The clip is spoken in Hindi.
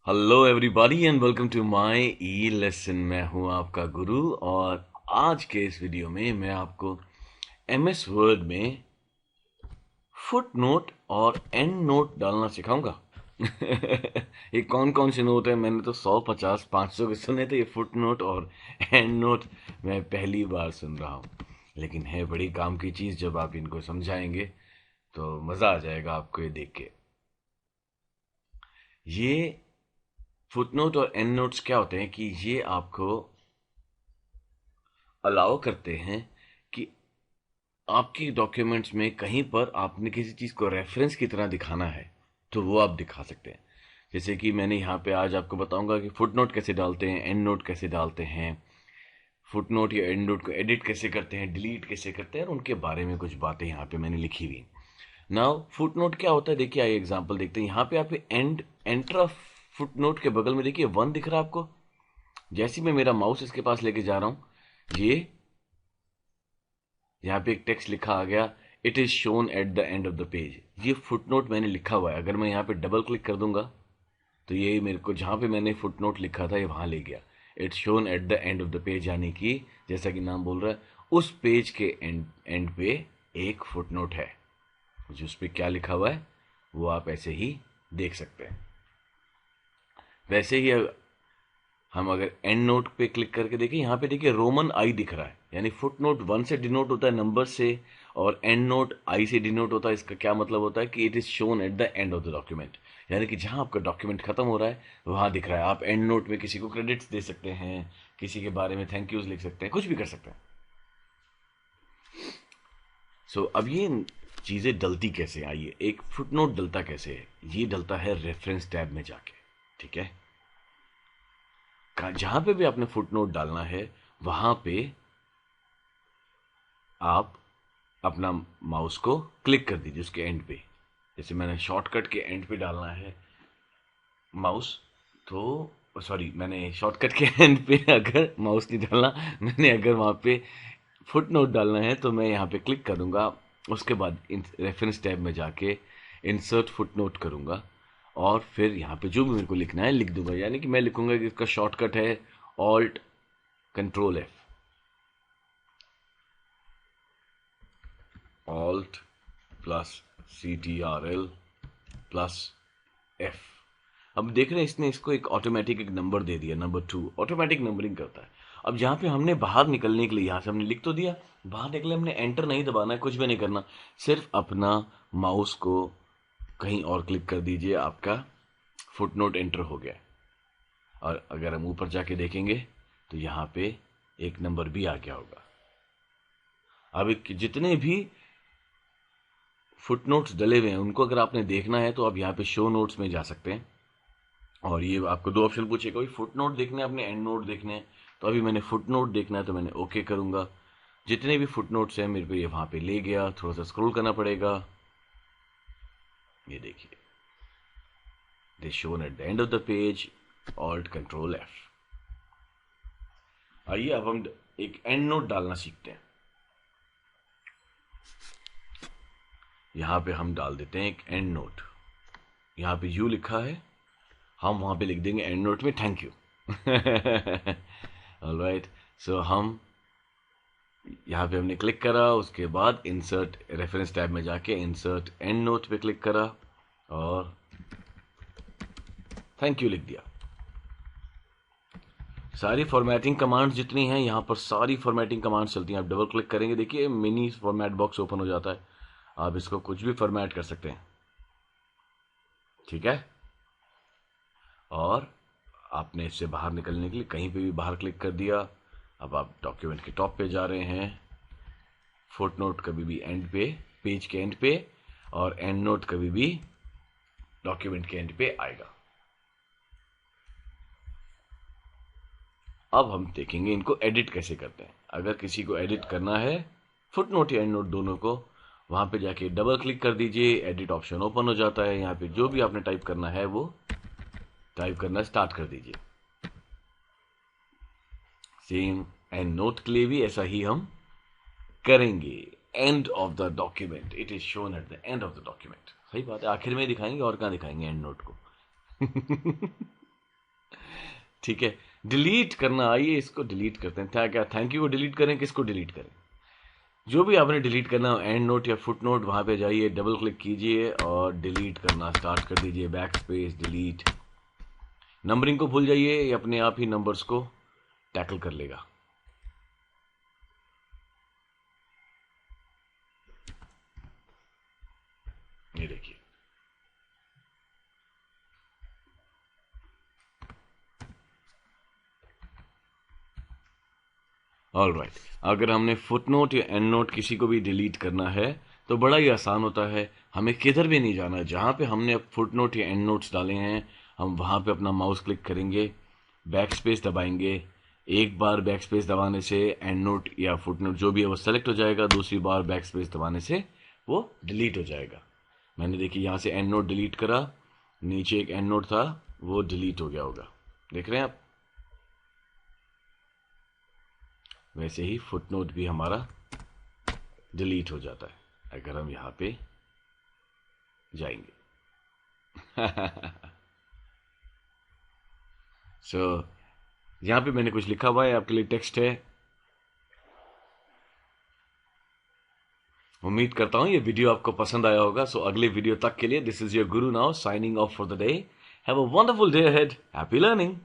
Hello everybody and welcome to my e lesson. मैं हूं आपका गुरु और आज के इस वीडियो में मैं आपको एमएस वर्ड में फुट नोट और एंड नोट डालना सिखाऊंगा। ये कौन कौन से नोट है? मैंने तो 100, 50, 500 के सुने थे। ये फुट नोट और एंड नोट मैं पहली बार सुन रहा हूँ, लेकिन है बड़ी काम की चीज़। जब आप इनको समझाएंगे तो मज़ा आ जाएगा आपको ये देख के। ये फुटनोट और एंड नोट्स क्या होते हैं कि ये आपको अलाउ करते हैं कि आपके डॉक्यूमेंट्स में कहीं पर आपने किसी चीज़ को रेफरेंस की तरह दिखाना है तो वो आप दिखा सकते हैं। जैसे कि मैंने यहाँ पे आज आपको बताऊंगा कि फुटनोट कैसे डालते हैं, एंड नोट कैसे डालते हैं, फुटनोट या एंड नोट को एडिट कैसे करते हैं, डिलीट कैसे करते हैं, और उनके बारे में कुछ बातें यहाँ पे मैंने लिखी हुई। नाउ फुटनोट क्या होता है, देखिए आइए एग्जांपल देखते हैं। यहाँ पे आप एंड एंटर फुटनोट के बगल में देखिए 1 दिख रहा है आपको। जैसे ही मैं मेरा माउस इसके पास लेके जा रहा हूँ, ये यहाँ पे एक टेक्स्ट लिखा आ गया, it is shown at the end of the page. ये फुटनोट मैंने लिखा हुआ है। अगर मैं यहाँ पे डबल क्लिक कर दूंगा तो ये मेरे को जहाँ पे मैंने फुटनोट लिखा था ये वहां ले गया। It's shown at the end of the page, यानी कि जैसा कि नाम बोल रहा है, उस पेज के एंड एंड पे एक फुटनोट है। जिस पे क्या लिखा हुआ है वो आप ऐसे ही देख सकते हैं। वैसे ही हम अगर एंड नोट पे क्लिक करके देखें, यहाँ पे देखिए रोमन आई दिख रहा है, यानी फुट नोट 1 से डिनोट होता है नंबर से, और एंड नोट आई से डिनोट होता है। इसका क्या मतलब होता है कि it is shown at the end of the document, यानी कि जहां आपका डॉक्यूमेंट खत्म हो रहा है वहां दिख रहा है। आप एंड नोट में किसी को क्रेडिट्स दे सकते हैं, किसी के बारे में थैंक यूज लिख सकते हैं, कुछ भी कर सकते हैं। अब ये चीजें डलती कैसे, आइए एक फुट नोट डलता कैसे है। ये डलता है रेफरेंस टैब में जाके, ठीक है। जहां पे भी आपने फुट नोट डालना है वहां पे आप अपना माउस को क्लिक कर दीजिए उसके एंड पे। जैसे मैंने शॉर्टकट के एंड पे डालना है माउस, तो सॉरी, मैंने शॉर्टकट के एंड पे अगर माउस नहीं डालना, मैंने अगर वहां पे फुट नोट डालना है तो मैं यहाँ पे क्लिक करूंगा। उसके बाद रेफरेंस टैब में जाके इंसर्ट फुट नोट करूंगा और फिर यहाँ पे जो भी मेरे को लिखना है लिख दूंगा। यानी कि मैं लिखूंगा कि इसका शॉर्टकट है alt control F, alt plus CTRL plus F. अब देख रहे हैं इसने इसको एक ऑटोमेटिक एक नंबर दे दिया, नंबर 2 ऑटोमेटिक नंबरिंग करता है। अब जहां पे हमने बाहर निकलने के लिए यहां से हमने लिख तो दिया, बाहर निकले हमने एंटर नहीं दबाना है, कुछ भी नहीं करना, सिर्फ अपना माउस को कहीं और क्लिक कर दीजिए, आपका फुटनोट एंटर हो गया। और अगर हम ऊपर जाके देखेंगे तो यहाँ पे एक नंबर भी आ गया होगा। अब जितने भी फुटनोट्स डले हुए हैं उनको अगर आपने देखना है तो आप यहाँ पे शो नोट्स में जा सकते हैं, और ये आपको 2 ऑप्शन पूछेगा, फुट नोट देखने हैं अपने एंड नोट देखने हैं। तो अभी मैंने फुट नोट देखना है तो मैंने ओके करूंगा। जितने भी फुट नोट्स हैं मेरे को ये वहां पे ले गया, थोड़ा सा स्क्रॉल करना पड़ेगा। ये देखिए, they shown at the end of the page, alt control F. आइए अब हम एक एंड नोट डालना सीखते हैं। यहां पे हम डाल देते हैं एक एंड नोट। यहां पे यू लिखा है, हम वहां पे लिख देंगे एंड नोट में थैंक यू। ऑलराइट, सो हम यहाँ पे हमने क्लिक करा, उसके बाद इंसर्ट रेफरेंस टैब में जाके इंसर्ट एंड नोट पे क्लिक करा और थैंक यू लिख दिया। सारी फॉर्मेटिंग कमांड्स जितनी हैं यहाँ पर, सारी फॉर्मेटिंग कमांड्स चलती हैं। आप डबल क्लिक करेंगे, देखिए मिनी फॉर्मेट बॉक्स ओपन हो जाता है। आप इसको कुछ भी फॉर्मेट कर सकते हैं, ठीक है। और आपने इससे बाहर निकलने के लिए कहीं पे भी बाहर क्लिक कर दिया। अब आप डॉक्यूमेंट के टॉप पे जा रहे हैं। फुट नोट कभी भी एंड पे, पेज के एंड पे, और एंड नोट कभी भी डॉक्यूमेंट के एंड पे आएगा। अब हम देखेंगे इनको एडिट कैसे करते हैं। अगर किसी को एडिट करना है, फुट नोट या एंड नोट दोनों को, वहां पे जाके डबल क्लिक कर दीजिए, एडिट ऑप्शन ओपन हो जाता है। यहाँ पे जो भी आपने टाइप करना है वो टाइप करना स्टार्ट कर दीजिए। सेम एंड नोट के लिए भी ऐसा ही हम करेंगे। And of the document, it is shown at the end of the document. सही बात है, आखिर में दिखाएंगे, और कहाँ दिखाएंगे एंड नोट को। ठीक है, डिलीट करना, आइए इसको डिलीट करते हैं। क्या क्या थैंक यू को डिलीट करें, किसको डिलीट करें? जो भी आपने डिलीट करना हो, एंड नोट या फुट नोट, वहां पे जाइए, डबल क्लिक कीजिए और डिलीट करना स्टार्ट कर दीजिए। Back space delete. नंबरिंग को भूल जाइए, ये अपने आप ही नंबर्स को टैकल कर लेगा। ये देखिए, ऑल राइट। अगर हमने फुट नोट या एंड नोट किसी को भी डिलीट करना है तो बड़ा ही आसान होता है, हमें किधर भी नहीं जाना। जहां पे हमने अब फुट नोट या एंड नोट्स डाले हैं, हम वहां पे अपना माउस क्लिक करेंगे, बैक स्पेस दबाएंगे। एक बार बैक स्पेस दबाने से एंड नोट या फुट नोट जो भी है वो सेलेक्ट हो जाएगा, दूसरी बार बैक स्पेस दबाने से वो डिलीट हो जाएगा। मैंने देखिए यहां से एंड नोट डिलीट करा, नीचे एक एंड नोट था वो डिलीट हो गया होगा, देख रहे हैं आप। वैसे ही फुटनोट भी हमारा डिलीट हो जाता है अगर हम यहां पे जाएंगे। सो यहां पे मैंने कुछ लिखा हुआ है, आपके लिए टेक्स्ट है। उम्मीद करता हूं ये वीडियो आपको पसंद आया होगा। सो अगले वीडियो तक के लिए, this is your Guru now signing off for the day. Have a wonderful day ahead. Happy learning.